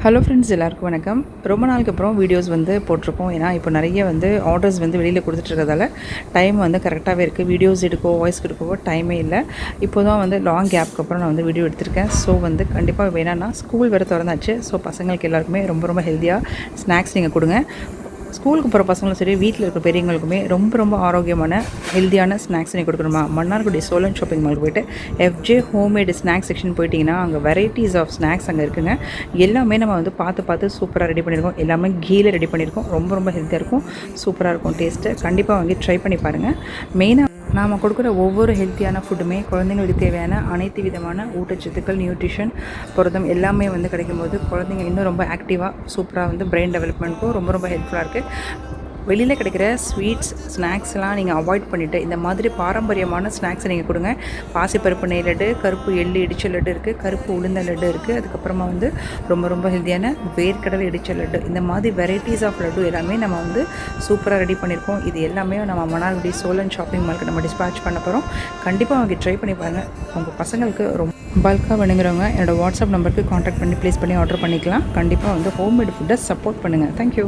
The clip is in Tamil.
ஹலோ ஃப்ரெண்ட்ஸ், எல்லாருக்கும் வணக்கம். ரொம்ப நாளுக்கு அப்புறம் வீடியோஸ் போட்டிருக்கோம். ஏன்னா இப்போ நிறைய ஆர்டர்ஸ் வெளியில் கொடுத்துட்ருக்கதால டைம் கரெக்டாகவே இருக்குது. வீடியோஸ் எடுக்கவோ வாய்ஸ் கொடுக்கவோ டைமே இல்லை. இப்போ தான் லாங் கேப்க்கு அப்புறம் நான் வீடியோ எடுத்திருக்கேன். ஸோ கண்டிப்பாக வேணான்னா ஸ்கூல் வேறு திறந்தாச்சு. ஸோ பசங்களுக்கு எல்லாருக்குமே ரொம்ப ரொம்ப ஹெல்த்தியாக ஸ்நாக்ஸ் நீங்கள் கொடுங்க. ஸ்கூலுக்கு போகிற பசங்களும் சரி, வீட்டில் இருக்கிற பெரியவங்களுக்குமே ரொம்ப ஆரோக்கியமான ஹெல்த்தியான ஸ்நாக்ஸ் நீங்கள் கொடுக்கணுமா, மன்னார்குடி சோழன் ஷாப்பிங் மாலுக்கு போய்ட்டு எஃப்ஜே ஹோம்மேடு ஸ்நாக்ஸ் செக்ஷன் போயிட்டிங்கன்னா அங்கே வெரைட்டிஸ் ஆஃப் ஸ்நாக்ஸ் அங்கே இருக்குங்க. எல்லாமே நம்ம பார்த்து சூப்பராக ரெடி பண்ணியிருக்கோம். எல்லாமே கீழே ரெடி பண்ணியிருக்கோம். ரொம்ப ஹெல்த்தியாக இருக்கும், சூப்பராக இருக்கும் டேஸ்ட்டு. கண்டிப்பாக ட்ரை பண்ணி பாருங்கள். மெயினாக நாம் கொடுக்குற ஒவ்வொரு ஹெல்த்தியான ஃபுட்டுமே குழந்தைங்களுக்கு தேவையான அனைத்து விதமான ஊட்டச்சத்துக்கள், நியூட்ரிஷன், புரதம் எல்லாமே கிடைக்கும்போது குழந்தைங்க இன்னும் ரொம்ப ஆக்டிவாக சூப்பராக பிரெயின் டெவலப்மெண்ட்டுக்கும் ரொம்ப ஹெல்ப்ஃபுல்லாக இருக்குது. வெளியில் கிடைக்கிற ஸ்வீட்ஸ், ஸ்நாக்ஸ்லாம் நீங்கள் அவாய்ட் பண்ணிவிட்டு இந்த மாதிரி பாரம்பரியமான ஸ்நாக்ஸை நீங்கள் கொடுங்க. பாசிப்பருப்பு நெய் லட்டு, கருப்பு எள்ளு இடிச்ச லட்டு இருக்குது, கருப்பு உளுந்த லட்டு இருக்குது. அதுக்கப்புறமா ரொம்ப ஹெல்த்தியான வேர்க்கடலை இடிச்ச லட்டு. இந்த மாதிரி வெரைட்டிஸ் ஆஃப் லட்டு எல்லாமே நம்ம சூப்பராக ரெடி பண்ணியிருக்கோம். இது எல்லாமே நம்ம மன்னார்குடி சோழன் ஷாப்பிங் மாலுக்கு நம்ம டிஸ்பேச் பண்ண போகிறோம். கண்டிப்பாக அவங்க ட்ரை பண்ணி பாருங்கள். உங்கள் பசங்களுக்கு ரொம்ப பல்காக வேணுங்கிறவங்க என்னோடய வாட்ஸ்அப் நம்பருக்கு காண்டாக்ட் பண்ணி ப்ளேஸ் பண்ணி ஆர்டர் பண்ணிக்கலாம். கண்டிப்பாக ஹோம்மேட் ஃபுட்டை சப்போர்ட் பண்ணுங்கள். தேங்க்யூ.